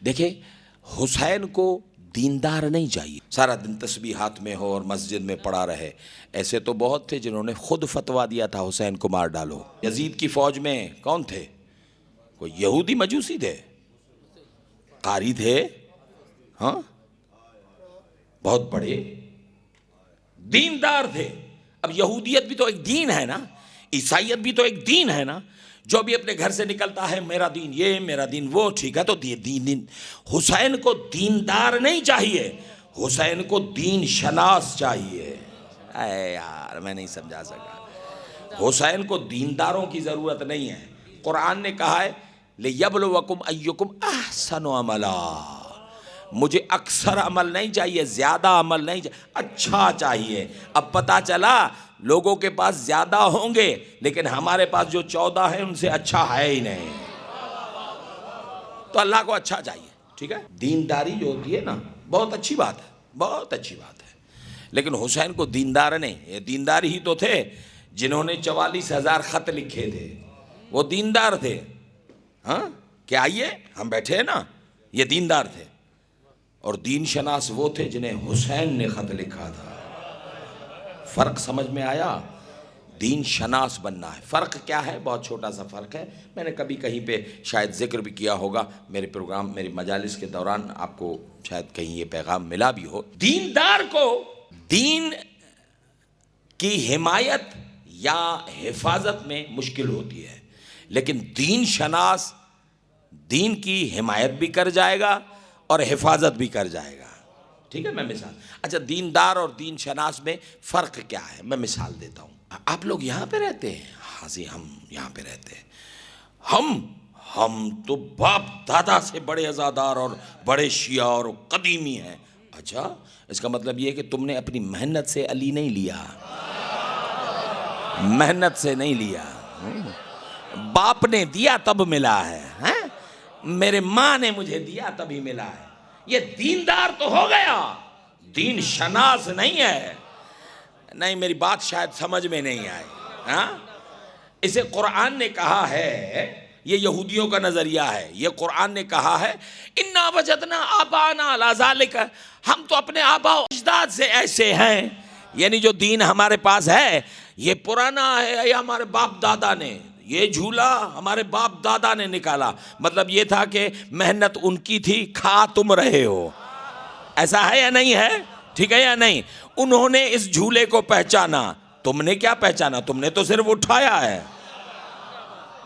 देखे, हुसैन को दीनदार नहीं चाहिए, सारा दिन तस्बीह हाथ में हो और मस्जिद में पड़ा रहे। ऐसे तो बहुत थे जिन्होंने खुद फतवा दिया था हुसैन को मार डालो। यजीद की फौज में कौन थे? कोई यहूदी मजूसी थे, कारी थे, हाँ, बहुत बड़े दीनदार थे। अब यहूदियत भी तो एक दीन है ना, ईसाइयत भी तो एक दीन है ना। जो भी अपने घर से निकलता है मेरा दीन ये, मेरा दीन वो, ठीक है, तो दीन। हुसैन को दीनदार नहीं चाहिए, हुसैन को दीन शनास चाहिए। अरे यार, मैं नहीं समझा सका। हुसैन को दीनदारों की जरूरत नहीं है। कुरान ने कहा है लियब्लुवकुम अय्युकुम अहसनु अमला। मुझे अक्सर अमल नहीं चाहिए, ज्यादा अमल नहीं चाहिए, अच्छा चाहिए। अब पता चला लोगों के पास ज्यादा होंगे, लेकिन हमारे पास जो 14 है उनसे अच्छा है ही नहीं। तो अल्लाह को अच्छा चाहिए, ठीक है। दीनदारी जो होती है ना, बहुत अच्छी बात है, बहुत अच्छी बात है। लेकिन हुसैन को दीनदार नहीं, ये दीनदार ही तो थे जिन्होंने 44,000 खत लिखे थे, वो दीनदार थे। हाँ, क्या आइए हम बैठे हैं ना, ये दीनदार थे। और दीन शनास वो थे जिन्हें हुसैन ने खत लिखा था। फ़र्क समझ में आया? दीन शनास बनना है। फ़र्क क्या है? बहुत छोटा सा फ़र्क है। मैंने कभी कहीं पे शायद जिक्र भी किया होगा मेरे प्रोग्राम, मेरी मजालिस के दौरान, आपको शायद कहीं ये पैगाम मिला भी हो। दीनदार को दीन की हिमायत या हिफाजत में मुश्किल होती है, लेकिन दीन शनास दीन की हिमायत भी कर जाएगा और हिफाजत भी कर जाएगा, ठीक है। मैं मिसाल, अच्छा, दीनदार और दीन शनास में फ़र्क क्या है, मैं मिसाल देता हूँ। आप लोग यहाँ पे रहते हैं? हाँ जी, हम यहाँ पे रहते हैं। हम तो बाप दादा से बड़े अज़ादार और बड़े शिया और कदीमी हैं। अच्छा, इसका मतलब ये है कि तुमने अपनी मेहनत से अली नहीं लिया, मेहनत से नहीं लिया, बाप ने दिया तब मिला है, मेरे माँ ने मुझे दिया तभी मिला है। ये दीनदार तो हो गया, दीन शनास नहीं है। नहीं, मेरी बात शायद समझ में नहीं आई। हाँ, इसे कुरान ने कहा है, ये यहूदियों का नजरिया है। ये कुरान ने कहा है इन्ना वजदना आबाना अला ज़ालिका, हम तो अपने आबा अजदाद से ऐसे हैं। यानी जो दीन हमारे पास है ये पुराना है, ये हमारे बाप दादा ने, ये झूला हमारे बाप दादा ने निकाला। मतलब ये था कि मेहनत उनकी थी, खा तुम रहे हो। ऐसा है या नहीं है? ठीक है या नहीं? उन्होंने इस झूले को पहचाना, तुमने क्या पहचाना? तुमने तो सिर्फ उठाया है।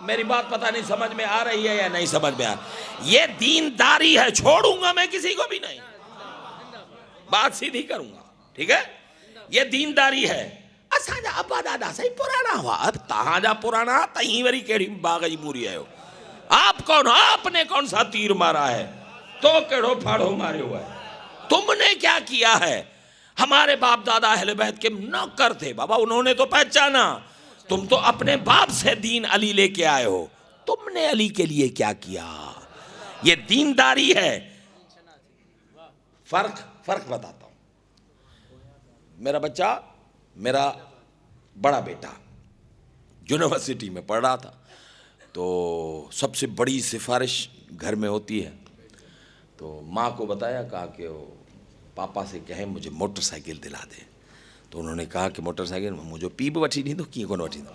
मेरी बात पता नहीं समझ में आ रही है या नहीं समझ में आ रही? ये दीनदारी है, छोड़ूंगा मैं किसी को भी नहीं, बात सीधी करूंगा, ठीक है। ये दीनदारी है। असांजा अब्बा दादा सही पुराना हुआ, अब तहांजा पुराना तहीं वरी केड़ी बागई मूरी आयो। आप कौन? आपने कौन सा तीर मारा है? तो केड़ो फाड़ो मारे हुआ है? तुमने क्या किया है? हमारे बाप दादा अहले बैत के नौकर थे बाबा, उन्होंने तो पहचाना। तुम तो अपने बाप से दीन अली लेके आए हो, तुमने अली के लिए क्या किया? ये दीनदारी है। फर्क बताता हूं। मेरा बच्चा, मेरा बड़ा बेटा यूनिवर्सिटी में पढ़ रहा था, तो सबसे बड़ी सिफारिश घर में होती है। तो माँ को बताया, कहा कि वो पापा से कहे मुझे मोटरसाइकिल दिला दे। तो उन्होंने कहा कि मोटरसाइकिल मुझे पीब वठी दी, तो की कौन वठी दो?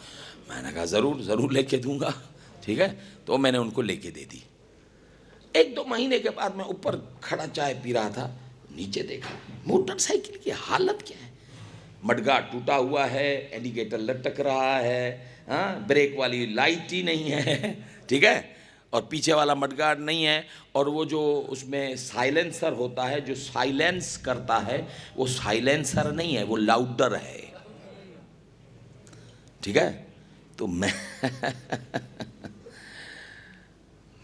मैंने कहा ज़रूर लेके दूंगा, ठीक है। तो मैंने उनको लेके दे दी। 1-2 महीने के बाद मैं ऊपर खड़ा चाय पी रहा था, नीचे देखा मोटरसाइकिल की हालत क्या है। मडगार्ड टूटा हुआ है, इंडिकेटर लटक रहा है, हाँ, ब्रेक वाली लाइट ही नहीं है, ठीक है, और पीछे वाला मडगार्ड नहीं है, और वो जो उसमें साइलेंसर होता है जो साइलेंस करता है, वो साइलेंसर नहीं है, वो लाउडर है, ठीक है। तो मैं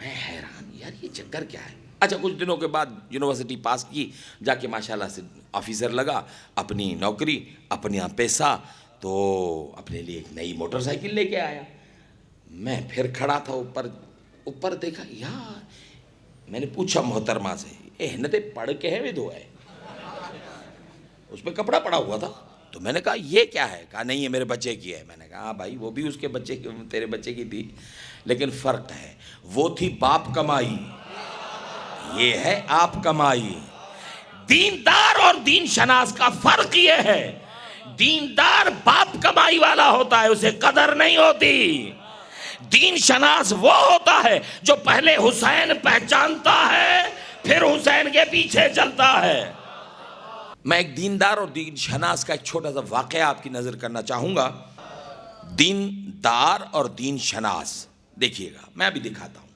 हैरान, यार ये चक्कर क्या है। अच्छा, कुछ दिनों के बाद यूनिवर्सिटी पास की, जाके माशाल्लाह से ऑफिसर लगा, अपनी नौकरी, अपना पैसा, तो अपने लिए एक नई मोटरसाइकिल लेके आया। मैं फिर खड़ा था ऊपर देखा, यार मैंने पूछा मोहतरमा से, ए हिन्नते पढ़ के है विधो है? उस पर कपड़ा पड़ा हुआ था। तो मैंने कहा ये क्या है? कहा नहीं, ये मेरे बच्चे की है। मैंने कहा हाँ भाई, वो भी उसके बच्चे की, तेरे बच्चे की थी, लेकिन फ़र्क है, वो थी बाप कमाई, ये है आप कमाई। दीनदार और दीन शनास का फर्क ये है, दीनदार बाप कमाई वाला होता है, उसे कदर नहीं होती। दीन शनास वो होता है जो पहले हुसैन पहचानता है, फिर हुसैन के पीछे चलता है। मैं एक दीनदार और दीन शनास का एक छोटा सा वाकया आपकी नजर करना चाहूंगा। दीनदार और दीन शनास, देखिएगा, मैं अभी दिखाता हूं।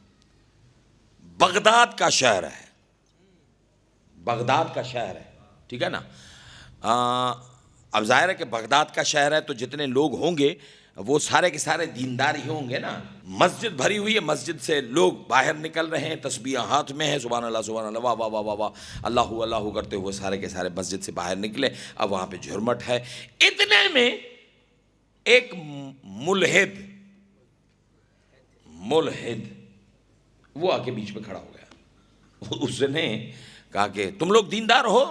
बगदाद का शहर है, बगदाद का शहर है, ठीक है ना। अब जाहिर है कि बगदाद का शहर है तो जितने लोग होंगे वो सारे के सारे दीनदार ही होंगे ना। मस्जिद भरी हुई है, मस्जिद से लोग बाहर निकल रहे हैं, तस्बीह हाथ में है, सुभान अल्लाह वाह वाह वाह वाह वाह, अल्लाहू अल्लाहू करते हुए सारे के सारे मस्जिद से बाहर निकले। अब वहाँ पे झुरमट है। इतने में एक मुल्हिद वो आके बीच में खड़ा हो गया। उसने कहा कि तुम लोग दीनदार हो,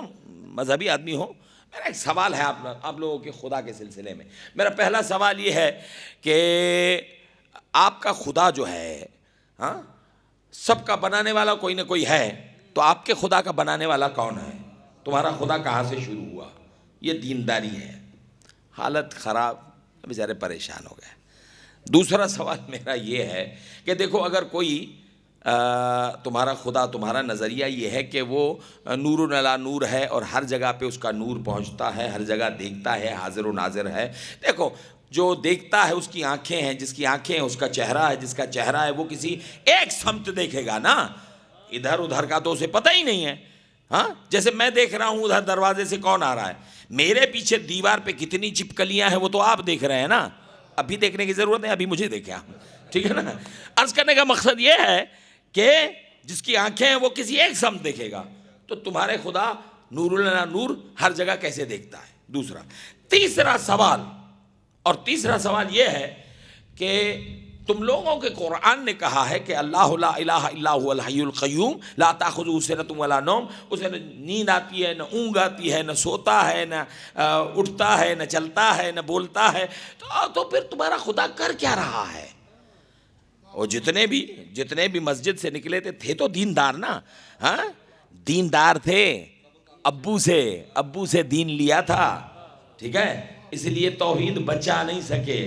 मजहबी आदमी हो, मेरा एक सवाल है आप लोगों के खुदा के सिलसिले में। मेरा पहला सवाल ये है कि आपका खुदा जो है, हाँ, सबका बनाने वाला कोई ना कोई है, तो आपके खुदा का बनाने वाला कौन है? तुम्हारा खुदा कहाँ से शुरू हुआ? ये दीनदारी है। हालत ख़राब, बेचारे परेशान हो गए। दूसरा सवाल मेरा ये है कि देखो, अगर कोई तुम्हारा खुदा, तुम्हारा नज़रिया ये है कि वो नूरुन अला नूर है और हर जगह पे उसका नूर पहुंचता है, हर जगह देखता है, हाजिर व नाजिर है। देखो, जो देखता है उसकी आंखें हैं, जिसकी आंखें हैं उसका चेहरा है, जिसका चेहरा है वो किसी एक समत देखेगा ना, इधर उधर का तो उसे पता ही नहीं है। हाँ, जैसे मैं देख रहा हूँ उधर दरवाजे से कौन आ रहा है, मेरे पीछे दीवार पे कितनी चिपकलियाँ हैं वो तो आप देख रहे हैं ना। अभी देखने की ज़रूरत है, अभी मुझे देखे आप, ठीक है ना। अर्ज़ करने का मकसद ये है कि जिसकी आंखें हैं वो किसी एक समत देखेगा, तो तुम्हारे खुदा नूरुल नूर हर जगह कैसे देखता है? दूसरा। तीसरा सवाल ये है कि तुम लोगों के कुरान ने कहा है कि अल्लाहु ला इलाहा इल्ला हुवल हय्युल क़य्यूम ला ताख़ुज़ुहु सिनतुन वला नौम, उसे न नींद आती है, न ऊँघ आती है, न सोता है, न उठता है, न चलता है, न बोलता है। तो फिर तुम्हारा खुदा कर क्या रहा है? और जितने भी मस्जिद से निकले थे तो दीनदार ना। हाँ, दीनदार थे, अब्बू से दीन लिया था, ठीक है, इसलिए तौहीद बचा नहीं सके,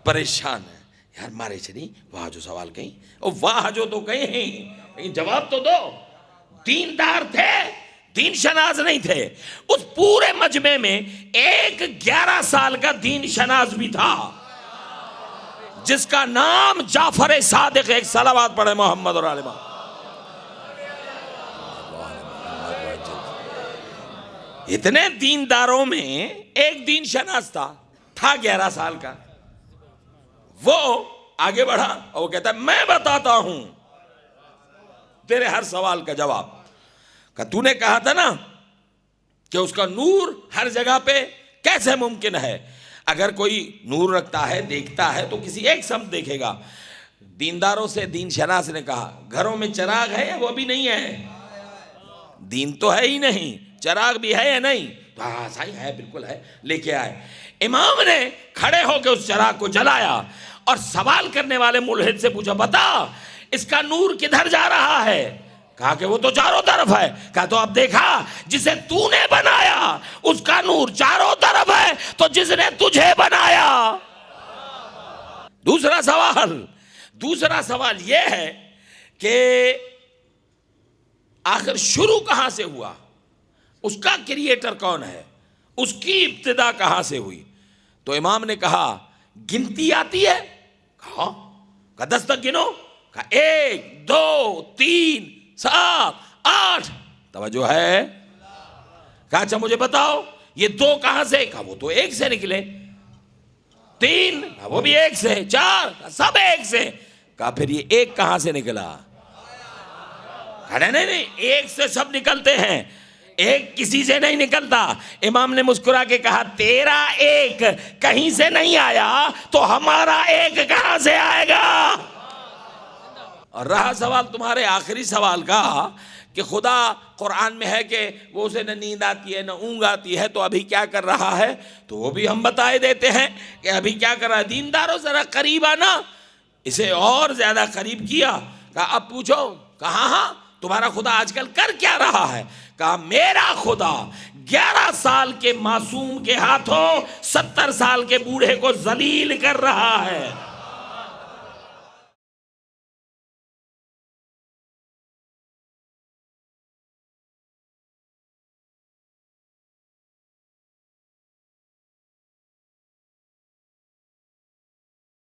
परेशान है यार। मारे चली वाह जो सवाल कहीं, और वाह जो तो कहीं जवाब तो दो। दीनदार थे, दीन शनाज नहीं थे। उस पूरे मजमे में एक 11 साल का दीन शनाज भी था जिसका नाम जाफर सादिक। एक सलावत पढ़े मोहम्मद और आले मोहम्मद। इतने दीनदारों में एक दीन शनास था 11 साल का। वो आगे बढ़ा और वो कहता है मैं बताता हूं तेरे हर सवाल का जवाब। तूने कहा था ना कि उसका नूर हर जगह पे कैसे मुमकिन है? अगर कोई नूर रखता है, देखता है, तो किसी एक समत देखेगा। दीनदारों से दीन शनास ने कहा घरों में चिराग है या वो भी नहीं है? दीन तो है ही नहीं, चिराग भी है या नहीं? तो हाँ सही है, बिल्कुल है, लेके आए। इमाम ने खड़े होकर उस चिराग को जलाया और सवाल करने वाले मुल्हिद से पूछा बता इसका नूर किधर जा रहा है? कहा कि वो तो चारों तरफ है। कहा तो अब देखा जिसे तूने बनाया उसका नूर चारों तरफ है, तो जिसने तुझे बनाया। दूसरा सवाल यह है कि आखिर शुरू कहां से हुआ? उसका क्रिएटर कौन है? उसकी इब्तिदा कहां से हुई? तो इमाम ने कहा गिनती आती है? कहा 10 तक गिनो। कहा 1 2 3 7 8। तवज्जो है? कहा अच्छा मुझे बताओ ये 2 कहां से? कहा वो तो 1 से निकले। 3 वो भी 1 से। 4 सब 1 से। कहा फिर ये 1 कहां से निकला? कहा नहीं 1 से सब निकलते हैं, 1 किसी से नहीं निकलता। इमाम ने मुस्कुरा के कहा तेरा 1 कहीं से नहीं आया तो हमारा 1 कहां से आएगा? और रहा सवाल तुम्हारे आखिरी सवाल का कि खुदा कुरान में है कि वो उसे न नींद आती है न ऊँघ आती है, तो अभी क्या कर रहा है? तो वो भी हम बताए देते हैं कि अभी क्या कर रहा है। दीनदारों जरा करीब आना, इसे और ज्यादा करीब किया। कहा अब पूछो। कहा हाँ तुम्हारा खुदा आजकल कर क्या रहा है? कहा मेरा खुदा 11 साल के मासूम के हाथों 70 साल के बूढ़े को जलील कर रहा है।